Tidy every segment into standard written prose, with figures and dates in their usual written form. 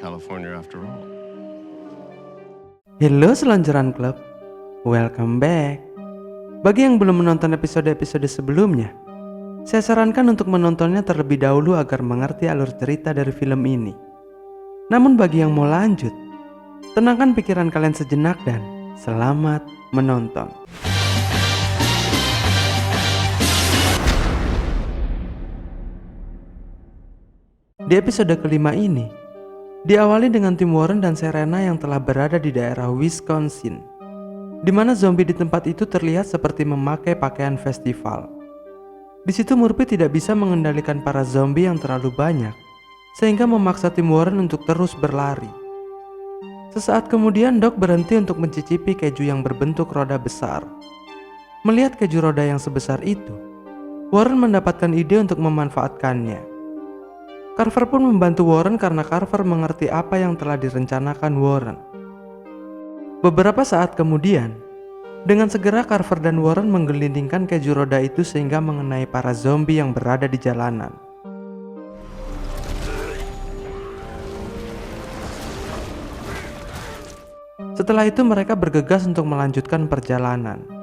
California after all. Hello Selonjoran Club, welcome back. Bagi yang belum menonton episode-episode sebelumnya, saya sarankan untuk menontonnya terlebih dahulu agar mengerti alur cerita dari film ini. Namun bagi yang mau lanjut, tenangkan pikiran kalian sejenak dan selamat menonton. Di episode kelima ini, diawali dengan tim Warren dan Serena yang telah berada di daerah Wisconsin, di mana zombie di tempat itu terlihat seperti memakai pakaian festival. Di situ Murphy tidak bisa mengendalikan para zombie yang terlalu banyak, sehingga memaksa tim Warren untuk terus berlari. Sesaat kemudian Doc berhenti untuk mencicipi keju yang berbentuk roda besar. Melihat keju roda yang sebesar itu, Warren mendapatkan ide untuk memanfaatkannya. Carver pun membantu Warren karena Carver mengerti apa yang telah direncanakan Warren. Beberapa saat kemudian, dengan segera Carver dan Warren menggelindingkan keju roda itu sehingga mengenai para zombie yang berada di jalanan. Setelah itu mereka bergegas untuk melanjutkan perjalanan.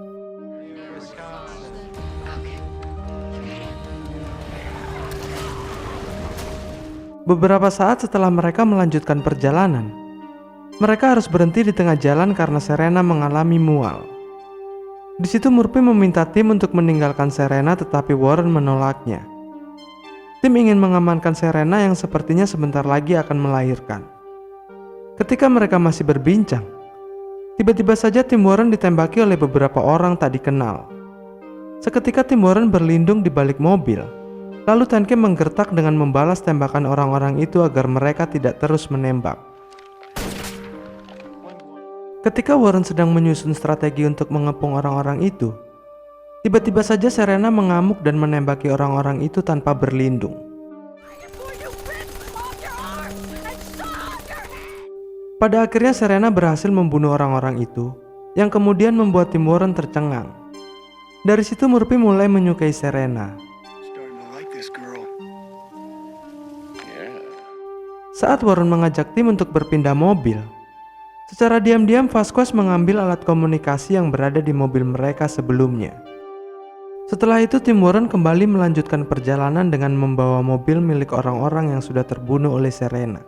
Beberapa saat setelah mereka melanjutkan perjalanan, mereka harus berhenti di tengah jalan karena Serena mengalami mual. Di situ Murphy meminta tim untuk meninggalkan Serena, tetapi Warren menolaknya. Tim ingin mengamankan Serena yang sepertinya sebentar lagi akan melahirkan. Ketika mereka masih berbincang, tiba-tiba saja tim Warren ditembaki oleh beberapa orang tak dikenal. Seketika tim Warren berlindung di balik mobil. Lalu Tenke menggertak dengan membalas tembakan orang-orang itu agar mereka tidak terus menembak. Ketika Warren sedang menyusun strategi untuk mengepung orang-orang itu, tiba-tiba saja Serena mengamuk dan menembaki orang-orang itu tanpa berlindung. Pada akhirnya Serena berhasil membunuh orang-orang itu, yang kemudian membuat tim Warren tercengang. Dari situ Murphy mulai menyukai Serena. Saat Warren mengajak tim untuk berpindah mobil, secara diam-diam Vasquez mengambil alat komunikasi yang berada di mobil mereka sebelumnya. Setelah itu tim Warren kembali melanjutkan perjalanan dengan membawa mobil milik orang-orang yang sudah terbunuh oleh Serena.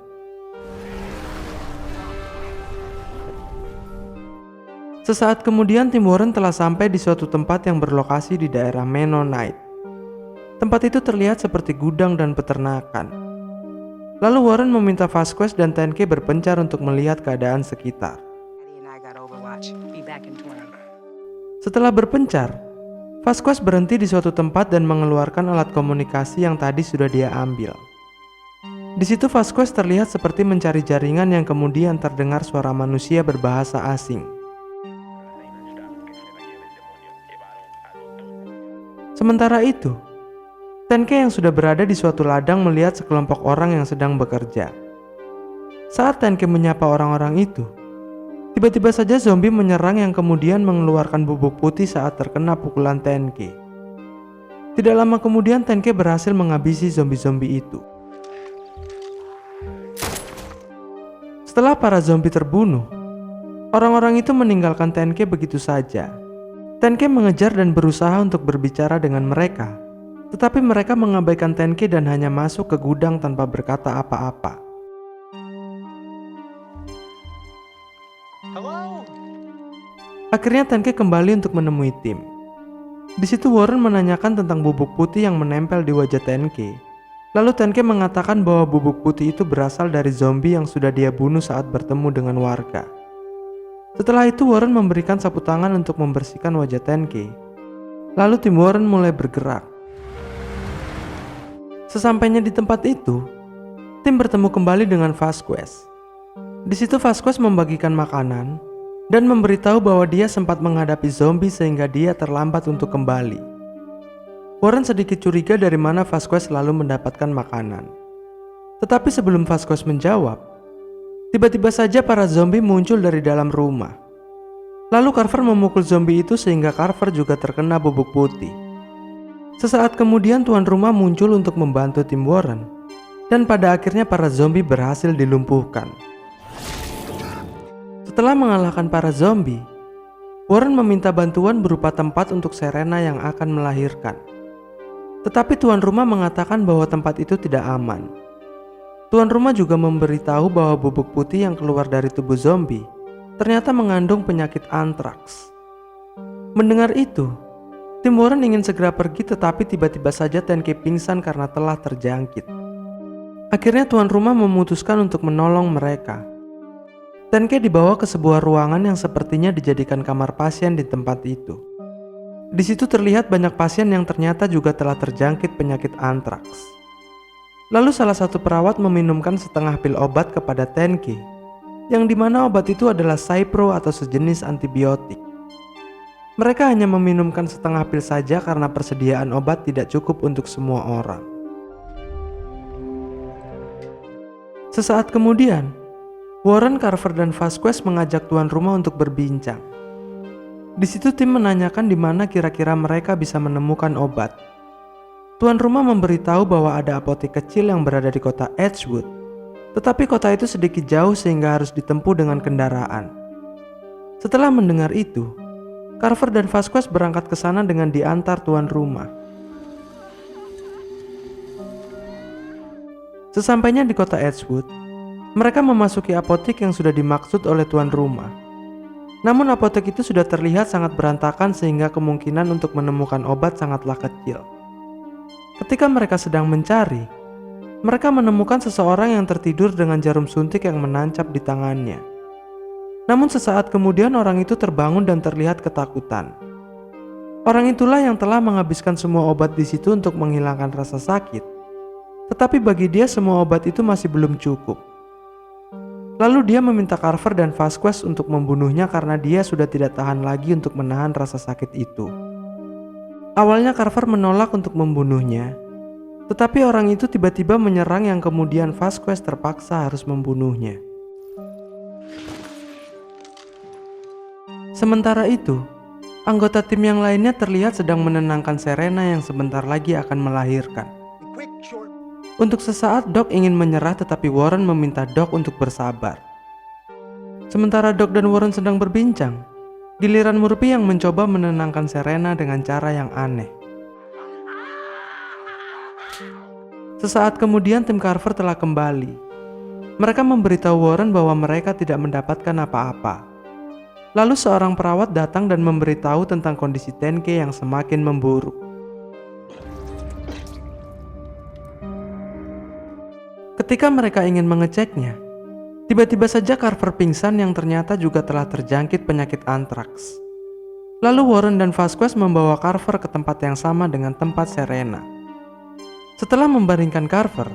Sesaat kemudian tim Warren telah sampai di suatu tempat yang berlokasi di daerah Mennonite. Tempat itu terlihat seperti gudang dan peternakan. Lalu Warren meminta Vasquez dan Tenke berpencar untuk melihat keadaan sekitar. Setelah berpencar, Vasquez berhenti di suatu tempat dan mengeluarkan alat komunikasi yang tadi sudah dia ambil. Di situ Vasquez terlihat seperti mencari jaringan yang kemudian terdengar suara manusia berbahasa asing. Sementara itu, Tenke yang sudah berada di suatu ladang melihat sekelompok orang yang sedang bekerja. Saat Tenke menyapa orang-orang itu, tiba-tiba saja zombie menyerang yang kemudian mengeluarkan bubuk putih saat terkena pukulan Tenke. Tidak lama kemudian Tenke berhasil menghabisi zombie-zombie itu. Setelah para zombie terbunuh, orang-orang itu meninggalkan Tenke begitu saja. Tenke mengejar dan berusaha untuk berbicara dengan mereka. Tetapi mereka mengabaikan Tenke dan hanya masuk ke gudang tanpa berkata apa-apa. Hello? Akhirnya Tenke kembali untuk menemui tim. Di situ Warren menanyakan tentang bubuk putih yang menempel di wajah Tenke. Lalu Tenke mengatakan bahwa bubuk putih itu berasal dari zombie yang sudah dia bunuh saat bertemu dengan warga. Setelah itu Warren memberikan sapu tangan untuk membersihkan wajah Tenke. Lalu tim Warren mulai bergerak. Sesampainya di tempat itu, tim bertemu kembali dengan Vasquez. Di situ Vasquez membagikan makanan dan memberitahu bahwa dia sempat menghadapi zombie sehingga dia terlambat untuk kembali. Warren sedikit curiga dari mana Vasquez selalu mendapatkan makanan. Tetapi sebelum Vasquez menjawab, tiba-tiba saja para zombie muncul dari dalam rumah. Lalu Carver memukul zombie itu sehingga Carver juga terkena bubuk putih. Sesaat kemudian tuan rumah muncul untuk membantu tim Warren. Dan pada akhirnya para zombie berhasil dilumpuhkan. Setelah mengalahkan para zombie, Warren meminta bantuan berupa tempat untuk Serena yang akan melahirkan. Tetapi tuan rumah mengatakan bahwa tempat itu tidak aman. Tuan rumah juga memberitahu bahwa bubuk putih yang keluar dari tubuh zombie ternyata mengandung penyakit antraks. Mendengar itu, tim Warren ingin segera pergi, tetapi tiba-tiba saja Tenke pingsan karena telah terjangkit. Akhirnya tuan rumah memutuskan untuk menolong mereka. Tenke dibawa ke sebuah ruangan yang sepertinya dijadikan kamar pasien di tempat itu. Di situ terlihat banyak pasien yang ternyata juga telah terjangkit penyakit antraks. Lalu salah satu perawat meminumkan setengah pil obat kepada Tenke, yang dimana obat itu adalah Cipro atau sejenis antibiotik. Mereka hanya meminumkan setengah pil saja karena persediaan obat tidak cukup untuk semua orang. Sesaat kemudian, Warren, Carver, dan Vasquez mengajak tuan rumah untuk berbincang. Di situ tim menanyakan di mana kira-kira mereka bisa menemukan obat. Tuan rumah memberitahu bahwa ada apotek kecil yang berada di kota Edgewood, tetapi kota itu sedikit jauh sehingga harus ditempuh dengan kendaraan. Setelah mendengar itu, Carver dan Vasquez berangkat ke sana dengan diantar tuan rumah. Sesampainya di kota Edgewood, mereka memasuki apotek yang sudah dimaksud oleh tuan rumah. Namun apotek itu sudah terlihat sangat berantakan sehingga kemungkinan untuk menemukan obat sangatlah kecil. Ketika mereka sedang mencari, mereka menemukan seseorang yang tertidur dengan jarum suntik yang menancap di tangannya. Namun sesaat kemudian orang itu terbangun dan terlihat ketakutan. Orang itulah yang telah menghabiskan semua obat di situ untuk menghilangkan rasa sakit. Tetapi bagi dia semua obat itu masih belum cukup. Lalu dia meminta Carver dan Vasquez untuk membunuhnya karena dia sudah tidak tahan lagi untuk menahan rasa sakit itu. Awalnya Carver menolak untuk membunuhnya, tetapi orang itu tiba-tiba menyerang yang kemudian Vasquez terpaksa harus membunuhnya. Sementara itu, anggota tim yang lainnya terlihat sedang menenangkan Serena yang sebentar lagi akan melahirkan. Untuk sesaat Doc ingin menyerah, tetapi Warren meminta Doc untuk bersabar. Sementara Doc dan Warren sedang berbincang, giliran Murphy yang mencoba menenangkan Serena dengan cara yang aneh. Sesaat kemudian tim Carver telah kembali. Mereka memberitahu Warren bahwa mereka tidak mendapatkan apa-apa. Lalu seorang perawat datang dan memberitahu tentang kondisi Tenke yang semakin memburuk. Ketika mereka ingin mengeceknya, tiba-tiba saja Carver pingsan yang ternyata juga telah terjangkit penyakit antraks. Lalu Warren dan Vasquez membawa Carver ke tempat yang sama dengan tempat Serena. Setelah membaringkan Carver,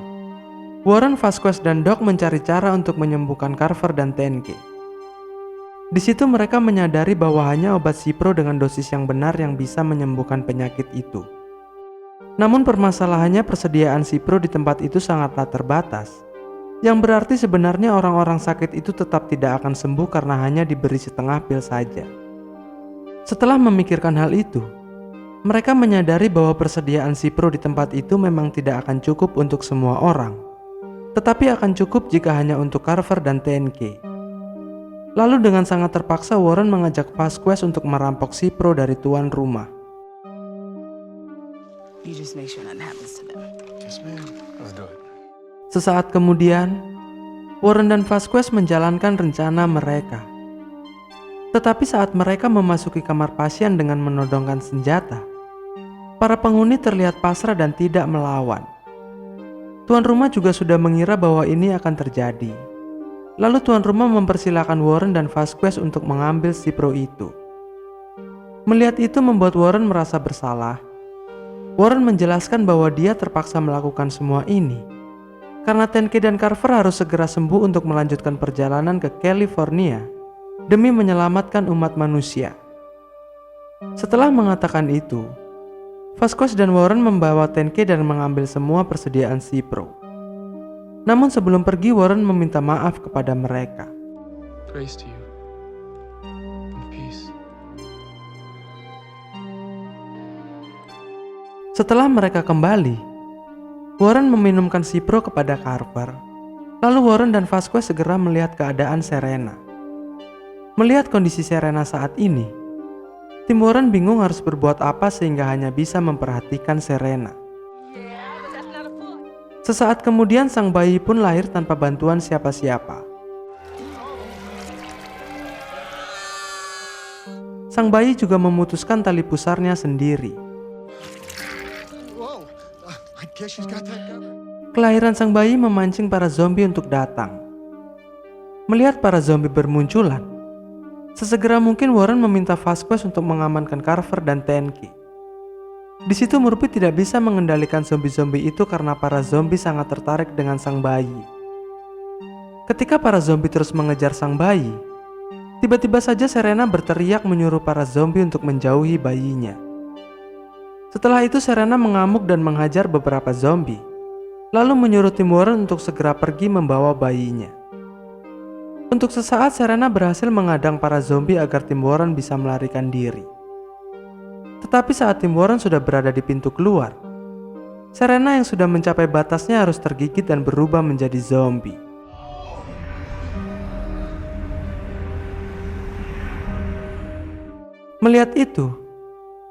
Warren, Vasquez, dan Doc mencari cara untuk menyembuhkan Carver dan Tenke. Di situ mereka menyadari bahwa hanya obat Cipro dengan dosis yang benar yang bisa menyembuhkan penyakit itu. Namun permasalahannya persediaan Cipro di tempat itu sangatlah terbatas, yang berarti sebenarnya orang-orang sakit itu tetap tidak akan sembuh karena hanya diberi setengah pil saja. Setelah memikirkan hal itu, mereka menyadari bahwa persediaan Cipro di tempat itu memang tidak akan cukup untuk semua orang, tetapi akan cukup jika hanya untuk Carver dan Tenke. Lalu dengan sangat terpaksa Warren mengajak Vasquez untuk merampok Cipro dari tuan rumah. You just make sure nothing happens to them. Yes, ma'am. Let's do it. Sesaat kemudian, Warren dan Vasquez menjalankan rencana mereka. Tetapi saat mereka memasuki kamar pasien dengan menodongkan senjata, para penghuni terlihat pasrah dan tidak melawan. Tuan rumah juga sudah mengira bahwa ini akan terjadi. Lalu tuan rumah mempersilahkan Warren dan Vasquez untuk mengambil Cipro itu. Melihat itu membuat Warren merasa bersalah. Warren menjelaskan bahwa dia terpaksa melakukan semua ini karena Tenke dan Carver harus segera sembuh untuk melanjutkan perjalanan ke California demi menyelamatkan umat manusia. Setelah mengatakan itu, Vasquez dan Warren membawa Tenke dan mengambil semua persediaan Cipro. Namun sebelum pergi, Warren meminta maaf kepada mereka. Grace to you. And peace. Setelah mereka kembali, Warren meminumkan Cipro kepada Carver. Lalu Warren dan Vasquez segera melihat keadaan Serena. Melihat kondisi Serena saat ini, tim Warren bingung harus berbuat apa sehingga hanya bisa memperhatikan Serena. Sesaat kemudian sang bayi pun lahir tanpa bantuan siapa-siapa. Sang bayi juga memutuskan tali pusarnya sendiri. Whoa, I guess she's got that covered. Kelahiran sang bayi memancing para zombie untuk datang. Melihat para zombie bermunculan, sesegera mungkin Warren meminta Vasquez untuk mengamankan Carver dan Tenke. Di situ Murphy tidak bisa mengendalikan zombie-zombie itu karena para zombie sangat tertarik dengan sang bayi. Ketika para zombie terus mengejar sang bayi, tiba-tiba saja Serena berteriak menyuruh para zombie untuk menjauhi bayinya. Setelah itu Serena mengamuk dan menghajar beberapa zombie, lalu menyuruh tim Warren untuk segera pergi membawa bayinya. Untuk sesaat Serena berhasil mengadang para zombie agar tim Warren bisa melarikan diri. Tetapi saat tim Warren sudah berada di pintu keluar, Serena yang sudah mencapai batasnya harus tergigit dan berubah menjadi zombie. Melihat itu,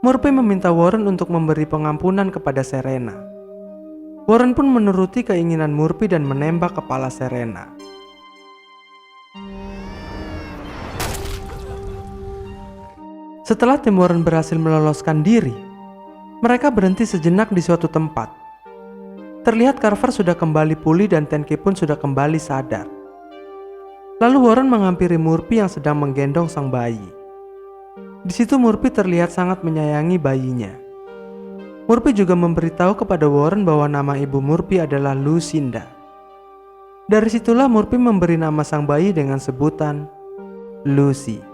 Murphy meminta Warren untuk memberi pengampunan kepada Serena. Warren pun menuruti keinginan Murphy dan menembak kepala Serena. Setelah tim Warren berhasil meloloskan diri, mereka berhenti sejenak di suatu tempat. Terlihat Carver sudah kembali pulih dan Tenke pun sudah kembali sadar. Lalu Warren menghampiri Murphy yang sedang menggendong sang bayi. Di situ Murphy terlihat sangat menyayangi bayinya. Murphy juga memberitahu kepada Warren bahwa nama ibu Murphy adalah Lucinda. Dari situlah Murphy memberi nama sang bayi dengan sebutan Lucy.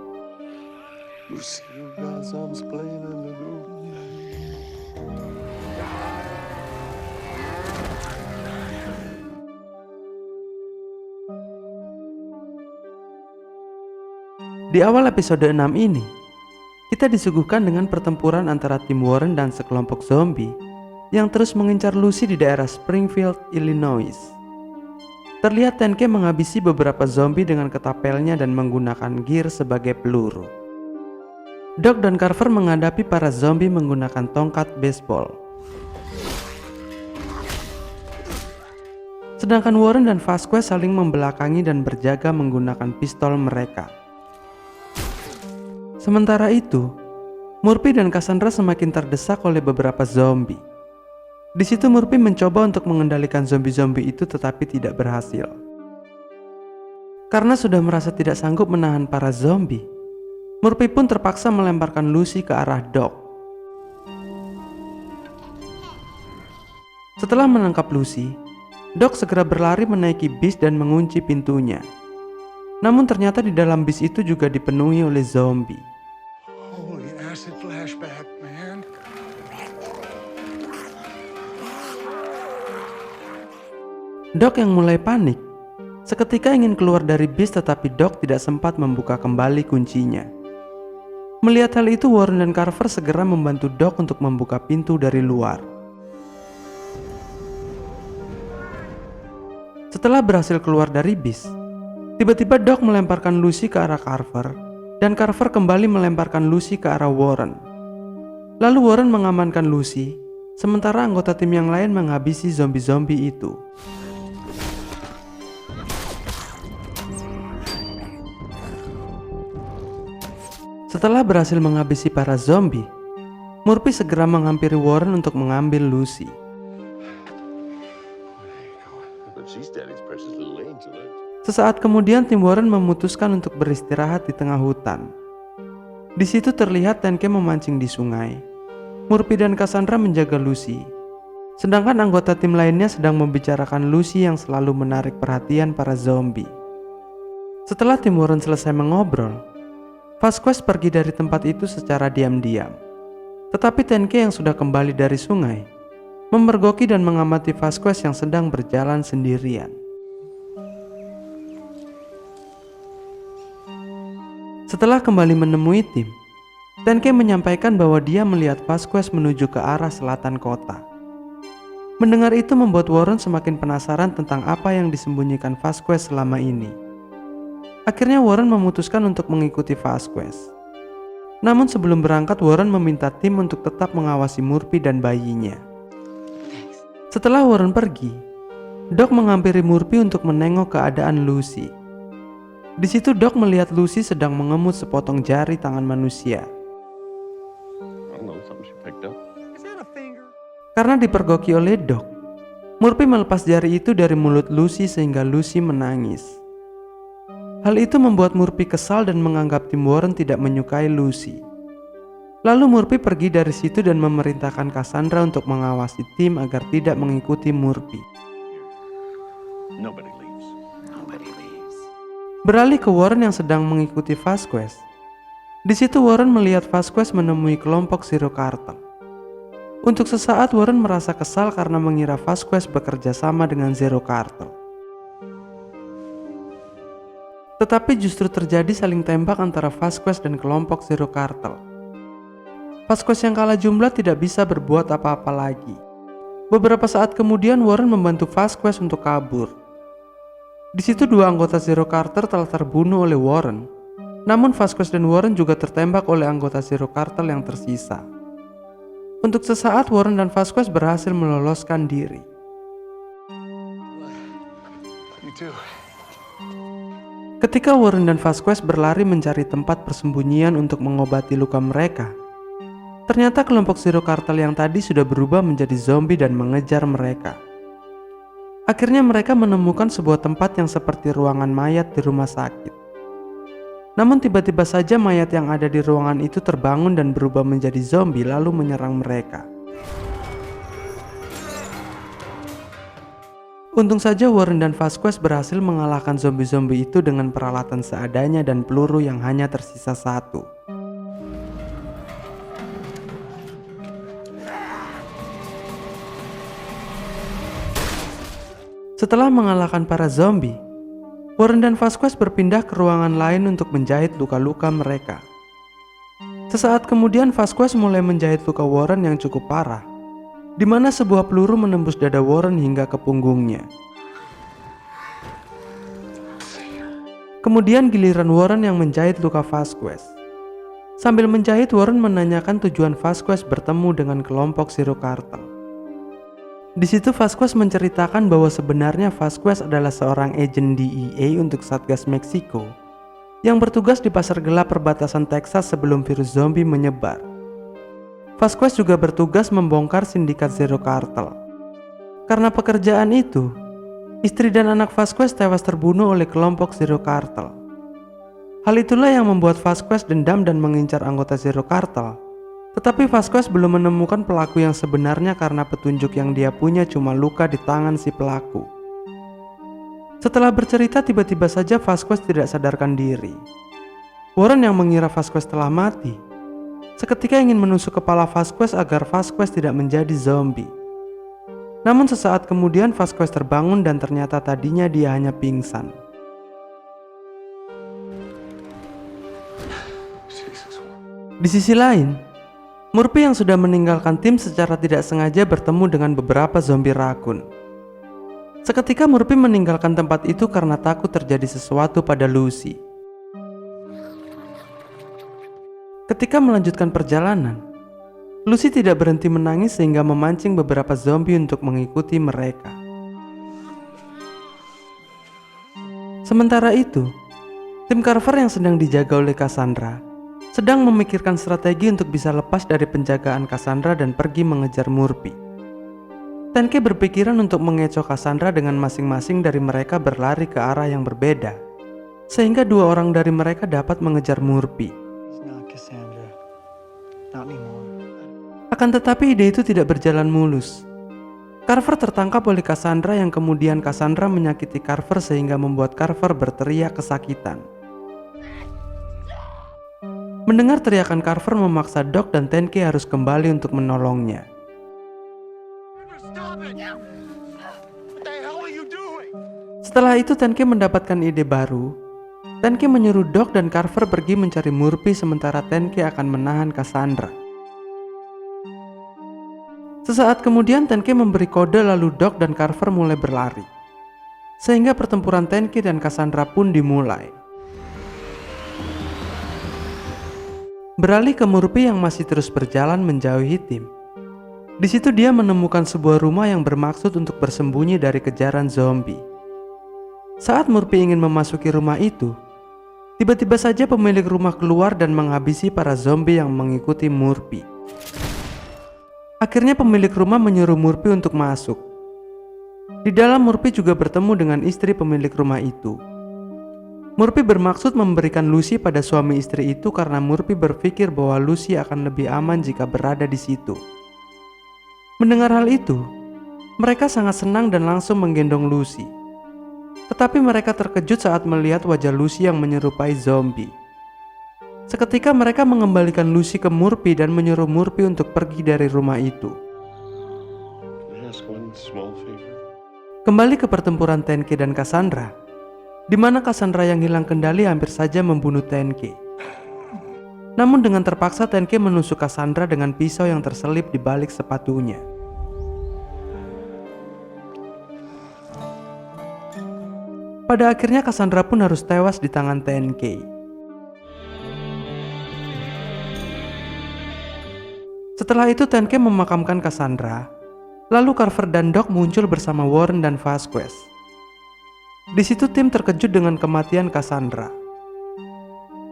Lucy, you got something playing in the room. Di awal episode 6 ini, kita disuguhkan dengan pertempuran antara tim Warren dan sekelompok zombie yang terus mengincar Lucy di daerah Springfield, Illinois. Terlihat Tenke menghabisi beberapa zombie dengan ketapelnya dan menggunakan gear sebagai peluru. Doc dan Carver menghadapi para zombie menggunakan tongkat baseball. Sedangkan Warren dan Vasquez saling membelakangi dan berjaga menggunakan pistol mereka. Sementara itu, Murphy dan Cassandra semakin terdesak oleh beberapa zombie. Di situ Murphy mencoba untuk mengendalikan zombie-zombie itu tetapi tidak berhasil. Karena sudah merasa tidak sanggup menahan para zombie, Murphy pun terpaksa melemparkan Lucy ke arah Doc. Setelah menangkap Lucy, Doc segera berlari menaiki bis dan mengunci pintunya. Namun ternyata di dalam bis itu juga dipenuhi oleh zombie. Holy acid flashback, man. Doc yang mulai panik, seketika ingin keluar dari bis tetapi Doc tidak sempat membuka kembali kuncinya. Melihat hal itu, Warren dan Carver segera membantu Doc untuk membuka pintu dari luar. Setelah berhasil keluar dari bis, tiba-tiba Doc melemparkan Lucy ke arah Carver, dan Carver kembali melemparkan Lucy ke arah Warren. Lalu Warren mengamankan Lucy, sementara anggota tim yang lain menghabisi zombie-zombie itu. Setelah berhasil menghabisi para zombie, Murphy segera menghampiri Warren untuk mengambil Lucy. Sesaat kemudian tim Warren memutuskan untuk beristirahat di tengah hutan. Di situ terlihat Tenke memancing di sungai. Murphy dan Cassandra menjaga Lucy, sedangkan anggota tim lainnya sedang membicarakan Lucy yang selalu menarik perhatian para zombie. Setelah tim Warren selesai mengobrol, Vasquez pergi dari tempat itu secara diam-diam. Tetapi Tenke yang sudah kembali dari sungai memergoki dan mengamati Vasquez yang sedang berjalan sendirian. Setelah kembali menemui tim, Tenke menyampaikan bahwa dia melihat Vasquez menuju ke arah selatan kota. Mendengar itu membuat Warren semakin penasaran tentang apa yang disembunyikan Vasquez selama ini. Akhirnya Warren memutuskan untuk mengikuti Vasquez. Namun sebelum berangkat, Warren meminta tim untuk tetap mengawasi Murphy dan bayinya. Setelah Warren pergi, Doc menghampiri Murphy untuk menengok keadaan Lucy. Di situ Doc melihat Lucy sedang mengemut sepotong jari tangan manusia. I don't know, something she picked up. Karena dipergoki oleh Doc, Murphy melepas jari itu dari mulut Lucy sehingga Lucy menangis. Hal itu membuat Murphy kesal dan menganggap tim Warren tidak menyukai Lucy. Lalu Murphy pergi dari situ dan memerintahkan Cassandra untuk mengawasi tim agar tidak mengikuti Murphy. Nobody leaves. Nobody leaves. Beralih ke Warren yang sedang mengikuti Vasquez. Di situ Warren melihat Vasquez menemui kelompok Zero Cartel. Untuk sesaat Warren merasa kesal karena mengira Vasquez bekerja sama dengan Zero Cartel. Tetapi justru terjadi saling tembak antara Vasquez dan kelompok Zero Cartel. Vasquez yang kalah jumlah tidak bisa berbuat apa-apa lagi. Beberapa saat kemudian Warren membantu Vasquez untuk kabur. Di situ dua anggota Zero Cartel telah terbunuh oleh Warren. Namun Vasquez dan Warren juga tertembak oleh anggota Zero Cartel yang tersisa. Untuk sesaat Warren dan Vasquez berhasil meloloskan diri. Me too. Ketika Warren dan Vasquez berlari mencari tempat persembunyian untuk mengobati luka mereka, ternyata kelompok Zero Cartel yang tadi sudah berubah menjadi zombie dan mengejar mereka. Akhirnya mereka menemukan sebuah tempat yang seperti ruangan mayat di rumah sakit. Namun tiba-tiba saja mayat yang ada di ruangan itu terbangun dan berubah menjadi zombie lalu menyerang mereka. Untung saja Warren dan Vasquez berhasil mengalahkan zombie-zombie itu dengan peralatan seadanya dan peluru yang hanya tersisa satu. Setelah mengalahkan para zombie, Warren dan Vasquez berpindah ke ruangan lain untuk menjahit luka-luka mereka. Sesaat kemudian Vasquez mulai menjahit luka Warren yang cukup parah, di mana sebuah peluru menembus dada Warren hingga ke punggungnya. Kemudian giliran Warren yang menjahit luka Vasquez. Sambil menjahit, Warren menanyakan tujuan Vasquez bertemu dengan kelompok Zero Cartel. Di situ Vasquez menceritakan bahwa sebenarnya Vasquez adalah seorang agen DEA untuk Satgas Meksiko yang bertugas di pasar gelap perbatasan Texas sebelum virus zombie menyebar. Vasquez juga bertugas membongkar sindikat Zero Cartel. Karena pekerjaan itu, istri dan anak Vasquez tewas terbunuh oleh kelompok Zero Cartel. Hal itulah yang membuat Vasquez dendam dan mengincar anggota Zero Cartel. Tetapi Vasquez belum menemukan pelaku yang sebenarnya karena petunjuk yang dia punya cuma luka di tangan si pelaku. Setelah bercerita, tiba-tiba saja Vasquez tidak sadarkan diri. Warren yang mengira Vasquez telah mati, seketika ingin menusuk kepala Vasquez agar Vasquez tidak menjadi zombie. Namun sesaat kemudian Vasquez terbangun dan ternyata tadinya dia hanya pingsan. Di sisi lain, Murphy yang sudah meninggalkan tim secara tidak sengaja bertemu dengan beberapa zombie rakun. Seketika Murphy meninggalkan tempat itu karena takut terjadi sesuatu pada Lucy. Ketika melanjutkan perjalanan, Lucy tidak berhenti menangis sehingga memancing beberapa zombie untuk mengikuti mereka. Sementara itu, tim Carver yang sedang dijaga oleh Cassandra sedang memikirkan strategi untuk bisa lepas dari penjagaan Cassandra dan pergi mengejar Murphy. Tenke berpikiran untuk mengecoh Cassandra dengan masing-masing dari mereka berlari ke arah yang berbeda, sehingga dua orang dari mereka dapat mengejar Murphy. Akan tetapi ide itu tidak berjalan mulus. Carver tertangkap oleh Cassandra yang kemudian Cassandra menyakiti Carver sehingga membuat Carver berteriak kesakitan. Mendengar teriakan Carver memaksa Doc dan Tenke harus kembali untuk menolongnya. Setelah itu Tenke mendapatkan ide baru. Tenke menyuruh Doc dan Carver pergi mencari Murphy sementara Tenke akan menahan Cassandra. Sesaat kemudian Tenke memberi kode lalu Doc dan Carver mulai berlari. Sehingga pertempuran Tenke dan Cassandra pun dimulai. Beralih ke Murphy yang masih terus berjalan menjauhi tim. Di situ dia menemukan sebuah rumah yang bermaksud untuk bersembunyi dari kejaran zombie. Saat Murphy ingin memasuki rumah itu, tiba-tiba saja pemilik rumah keluar dan menghabisi para zombie yang mengikuti Murphy. Akhirnya pemilik rumah menyuruh Murphy untuk masuk. Di dalam Murphy juga bertemu dengan istri pemilik rumah itu. Murphy bermaksud memberikan Lucy pada suami istri itu karena Murphy berpikir bahwa Lucy akan lebih aman jika berada di situ. Mendengar hal itu, mereka sangat senang dan langsung menggendong Lucy. Tetapi mereka terkejut saat melihat wajah Lucy yang menyerupai zombie. Seketika mereka mengembalikan Lucy ke Murphy dan menyuruh Murphy untuk pergi dari rumah itu. Can I ask one small favor? Kembali ke pertempuran Tenke dan Cassandra, di mana Cassandra yang hilang kendali hampir saja membunuh Tenke. Namun dengan terpaksa Tenke menusuk Cassandra dengan pisau yang terselip di balik sepatunya. Pada akhirnya Cassandra pun harus tewas di tangan Tenke. Setelah itu Tenke memakamkan Cassandra, lalu Carver dan Doc muncul bersama Warren dan Vasquez. Di situ tim terkejut dengan kematian Cassandra.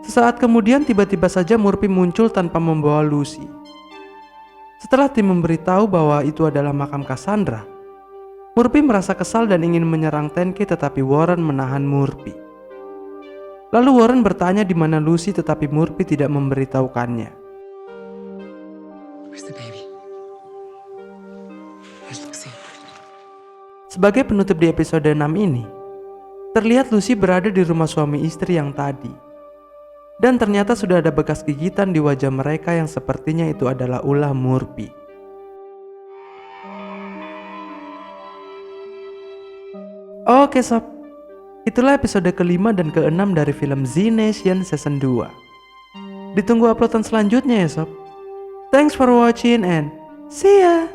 Sesaat kemudian tiba-tiba saja Murphy muncul tanpa membawa Lucy. Setelah tim memberitahu bahwa itu adalah makam Cassandra, Murphy merasa kesal dan ingin menyerang Tenke tetapi Warren menahan Murphy. Lalu Warren bertanya di mana Lucy tetapi Murphy tidak memberitahukannya. Where's the baby? Where's Lucy? Sebagai penutup di episode 6 ini, terlihat Lucy berada di rumah suami istri yang tadi. Dan ternyata sudah ada bekas gigitan di wajah mereka yang sepertinya itu adalah ulah Murphy. Oke sob, itulah episode kelima dan keenam dari film Z Nation Season 2. Ditunggu uploadan selanjutnya ya sob. Thanks for watching and see ya.